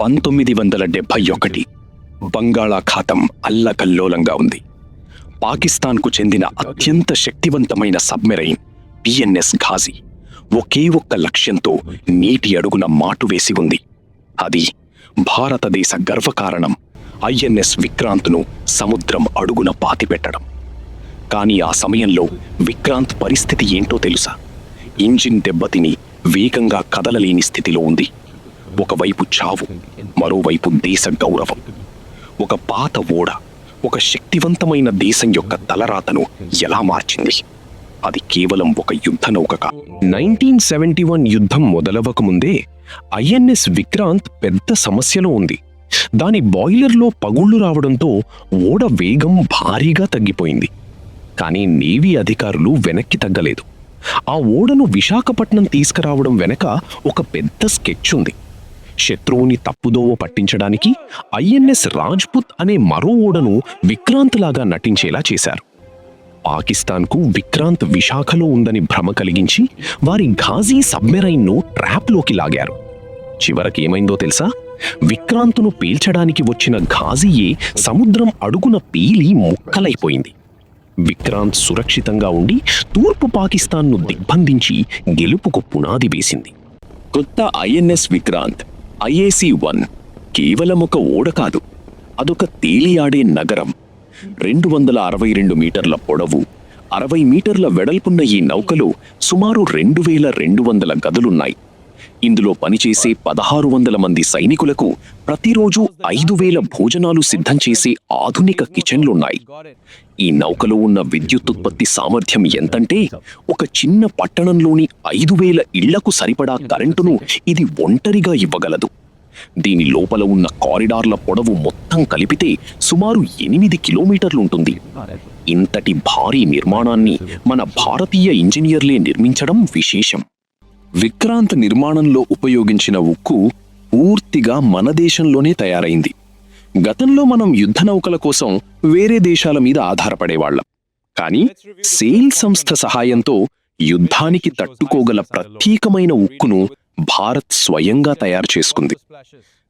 1971 బంగాళాఖాతం అల్లకల్లోలంగా ఉంది. పాకిస్తాన్కు చెందిన అత్యంత శక్తివంతమైన సబ్మెరైన్ పిఎన్ఎస్ ఘాజీ ఒకే ఒక్క లక్ష్యంతో నీటి అడుగున మాటు వేసి ఉంది. అది భారతదేశ గర్వకారణం ఐఎన్ఎస్ విక్రాంత్ను సముద్రం అడుగున పాతిపెట్టడం. కానీ ఆ సమయంలో విక్రాంత్ పరిస్థితి ఏంటో తెలుసా? ఇంజిన్ దెబ్బతిని వేగంగా కదలలేని స్థితిలో ఉంది. ఒకవైపు చావు, మరోవైపు దేశ గౌరవం. ఒక పాత ఓడ ఒక శక్తివంతమైన దేశం యొక్క తలరాతను ఎలా మార్చింది? అది కేవలం ఒక యుద్ధ నౌక కాదు. 1971 యుద్ధం మొదలవక ముందే ఐఎన్ఎస్ విక్రాంత్ పెద్ద సమస్యలో ఉంది. దాని బాయిలర్లో పగుళ్లు రావడంతో ఓడ వేగం భారీగా తగ్గిపోయింది. కానీ నేవీ అధికారులు వెనక్కి తగ్గలేదు. ఆ ఓడను విశాఖపట్నం తీసుకురావడం వెనక ఒక పెద్ద స్కెచ్ ఉంది. శత్రువుని తప్పుదోవ పట్టించడానికి ఐఎన్ఎస్ రాజ్పుత్ అనే మరో ఓడను విక్రాంత్ లాగా నటించేలా చేశారు. పాకిస్తాన్కు విక్రాంత్ విశాఖలో ఉందని భ్రమ కలిగించి వారి ఘాజీ సబ్మెరైన్ను ట్రాప్లోకి లాగారు. చివరకేమైందో తెలుసా? విక్రాంత్ను పీల్చడానికి వచ్చిన ఘాజీయే సముద్రం అడుగున పీలి ముక్కలైపోయింది. విక్రాంత్ సురక్షితంగా ఉండి తూర్పు పాకిస్తాన్ను దిగ్బంధించి గెలుపుకు పునాది వేసింది. కొత్త ఐఎన్ఎస్ విక్రాంత్ IAC-1 కేవలం ఒక ఓడ కాదు, అదొక తేలియాడే నగరం. 262 మీటర్ల పొడవు, 60 మీటర్ల వెడల్పున్న ఈ నౌకలో సుమారు 2200 గదులున్నాయి. ఇందులో పనిచేసే 1600 మంది సైనికులకు ప్రతిరోజు 5000 భోజనాలు సిద్ధం చేసే ఆధునిక కిచెన్లున్నాయి. ఈ నౌకలో ఉన్న విద్యుత్తుత్పత్తి సామర్థ్యం ఎంతంటే ఒక చిన్న పట్టణంలోని 5000 ఇళ్లకు సరిపడా కరెంటును ఇది ఒంటరిగా ఇవ్వగలదు. దీని లోపల ఉన్న కారిడార్ల పొడవు మొత్తం కలిపితే సుమారు 8 కిలోమీటర్లుంటుంది. ఇంతటి భారీ నిర్మాణాన్ని మన భారతీయ ఇంజనీర్లే నిర్మించడం విశేషం. విక్రాంత్ నిర్మాణంలో ఉపయోగించిన ఉక్కు పూర్తిగా మన దేశంలోనే తయారైంది. గతంలో మనం యుద్ధ నౌకల కోసం వేరే దేశాల మీద ఆధారపడేవాళ్లం. కానీ సేల్ సంస్థ సహాయంతో యుద్ధానికి తట్టుకోగల ప్రత్యేకమైన ఉక్కును భారత్ స్వయంగా తయారు చేసుకుంది.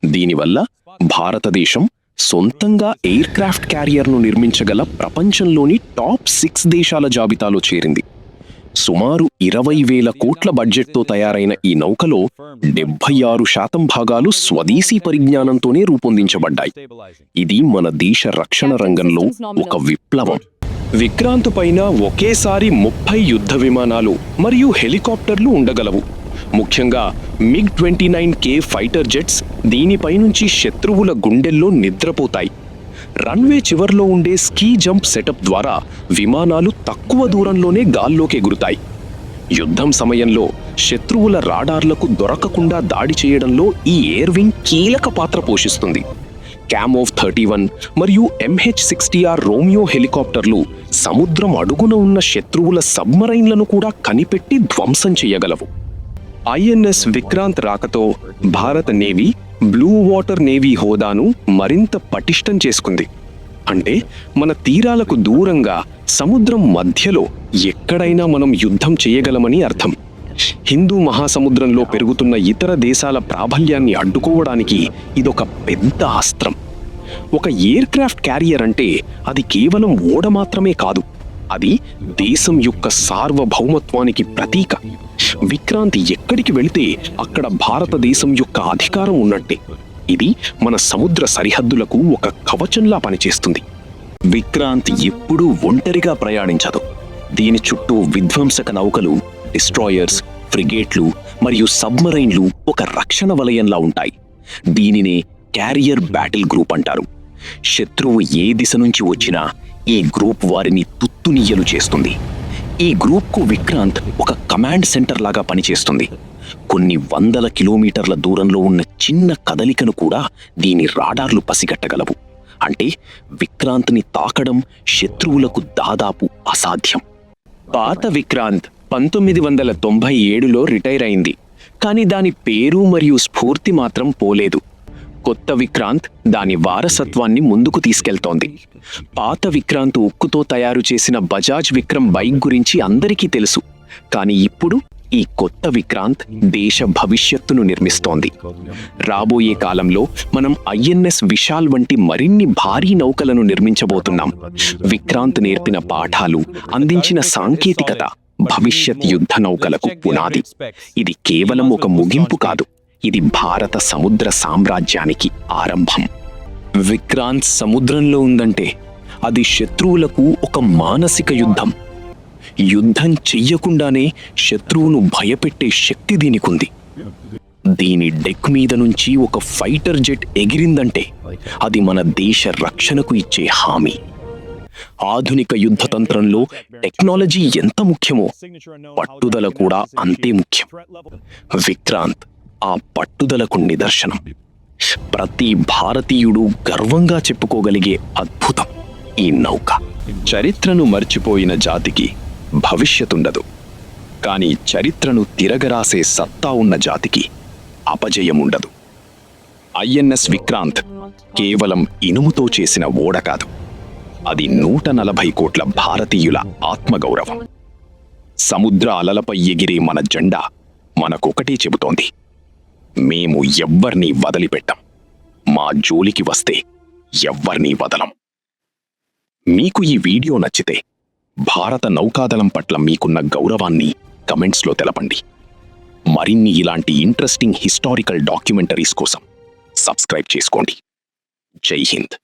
దీనివల్ల భారతదేశం సొంతంగా ఎయిర్ క్రాఫ్ట్ క్యారియర్ను నిర్మించగల ప్రపంచంలోని టాప్ 6 దేశాల జాబితాలో చేరింది. సుమారు 20,000 కోట్ల బడ్జెట్తో తయారైన ఈ నౌకలో 76% భాగాలు స్వదేశీ పరిజ్ఞానంతోనే రూపొందించబడ్డాయి. ఇది మన దేశ రక్షణ రంగంలో ఒక విప్లవం. విక్రాంత్ పైన ఒకేసారి 30 యుద్ధ విమానాలు మరియు హెలికాప్టర్లు ఉండగలవు. ముఖ్యంగా MiG-29K ఫైటర్ జెట్స్ దీనిపై నుంచి శత్రువుల గుండెల్లో నిద్రపోతాయి. రన్వే చివర్లో ఉండే స్కీ జంప్ సెటప్ ద్వారా విమానాలు తక్కువ దూరంలోనే గాల్లోకి ఎగురుతాయి. యుద్ధం సమయంలో శత్రువుల రాడార్లకు దొరకకుండా దాడి చేయడంలో ఈ ఎయిర్ వింగ్ కీలక పాత్ర పోషిస్తుంది. క్యామోవ్ 31 మరియు MH-60R రోమియో హెలికాప్టర్లు సముద్రం అడుగున ఉన్న శత్రువుల సబ్మరైన్లను కూడా కనిపెట్టి ధ్వంసం చేయగలవు. ఐఎన్ఎస్ విక్రాంత్ రాకతో భారత నేవీ బ్లూ వాటర్ నేవీ హోదాను మరింత పటిష్టం చేసుకుంది. అంటే మన తీరాలకు దూరంగా సముద్రం మధ్యలో ఎక్కడైనా మనం యుద్ధం చేయగలమని అర్థం. హిందూ మహాసముద్రంలో పెరుగుతున్న ఇతర దేశాల ప్రాబల్యాన్ని అడ్డుకోవడానికి ఇదొక పెద్ద అస్త్రం. ఒక ఎయిర్ క్రాఫ్ట్ క్యారియర్ అంటే అది కేవలం ఓడ మాత్రమే కాదు, అది దేశం యొక్క సార్వభౌమత్వానికి ప్రతీక. విక్రాంత్ ఎక్కడికి వెళితే అక్కడ భారతదేశం యొక్క అధికారం ఉన్నట్టే. ఇది మన సముద్ర సరిహద్దులకు ఒక కవచంలా పనిచేస్తుంది. విక్రాంత్ ఎప్పుడూ ఒంటరిగా ప్రయాణించదు. దీని చుట్టూ విధ్వంసక నౌకలు, డిస్ట్రాయర్స్, ఫ్రిగేట్లు మరియు సబ్మరైన్లు ఒక రక్షణ వలయంలా ఉంటాయి. దీనినే క్యారియర్ బ్యాటిల్ గ్రూప్ అంటారు. శత్రువు ఏ దిశ నుంచి వచ్చినా ఈ గ్రూప్ వారిని తుత్తునియ్యలు చేస్తుంది. ఈ గ్రూప్కు విక్రాంత్ ఒక కమాండ్ సెంటర్ లాగా పనిచేస్తుంది. కొన్ని 100 కిలోమీటర్ల దూరంలో ఉన్న చిన్న కదలికను కూడా దీని రాడార్లు పసిగట్టగలవు. అంటే విక్రాంత్ని తాకడం శత్రువులకు దాదాపు అసాధ్యం. పాత విక్రాంత్ 1997లో రిటైర్ అయింది. కానీ దాని పేరు మరియు స్ఫూర్తి మాత్రం పోలేదు. కొత్త విక్రాంత్ దాని వారసత్వాన్ని ముందుకు తీసుకెళ్తోంది. పాత విక్రాంత్ ఉక్కుతో తయారు చేసిన బజాజ్ విక్రమ్ బైక్ గురించి అందరికీ తెలుసు. కానీ ఇప్పుడు ఈ కొత్త విక్రాంత్ దేశ భవిష్యత్తును నిర్మిస్తోంది. రాబోయే కాలంలో మనం ఐఎన్ఎస్ విశాల్ వంటి మరిన్ని భారీ నౌకలను నిర్మించబోతున్నాం. విక్రాంత్ నేర్పిన పాఠాలు, అందించిన సాంకేతికత భవిష్యత్ యుద్ధ నౌకలకు పునాది. ఇది కేవలం ఒక ముగింపు కాదు, ఇది భారత సముద్ర సామ్రాజ్యానికి ఆరంభం. విక్రాంత్ సముద్రంలో ఉందంటే అది శత్రువులకు ఒక మానసిక యుద్ధం. యుద్ధం చెయ్యకుండానే శత్రువును భయపెట్టే శక్తి దీనికుంది. దీని డెక్ మీద నుంచి ఒక ఫైటర్ జెట్ ఎగిరిందంటే అది మన దేశ రక్షణకు ఇచ్చే హామీ. ఆధునిక యుద్ధ తంత్రంలో టెక్నాలజీ ఎంత ముఖ్యమో పట్టుదల కూడా అంతే ముఖ్యం. విక్రాంత్ ఆ పట్టుదలకు నిదర్శనం. ప్రతి భారతీయుడు గర్వంగా చెప్పుకోగలిగే అద్భుతం ఈ నౌక. చరిత్రను మర్చిపోయిన జాతికి భవిష్యత్తుండదు, కానీ చరిత్రను తిరగరాసే సత్తా ఉన్న జాతికి అపజయముండదు. ఐఎన్ఎస్ విక్రాంత్ కేవలం ఇనుముతో చేసిన ఓడ కాదు, అది 140 కోట్ల భారతీయుల ఆత్మగౌరవం. సముద్ర అలలపై ఎగిరే మన జెండా మనకొకటే చెబుతోంది: మేము ఎవ్వర్నీ వదిలిపెట్టాం, మా జోలికి వస్తే ఎవ్వర్నీ వదలం. మీకు ఈ వీడియో నచ్చితే భారత నౌకాదళం పట్ల మీకున్న గౌరవాన్ని కమెంట్స్లో తెలపండి. మరిన్ని ఇలాంటి ఇంట్రెస్టింగ్ హిస్టారికల్ డాక్యుమెంటరీస్ కోసం సబ్స్క్రైబ్ చేసుకోండి. జై హింద్.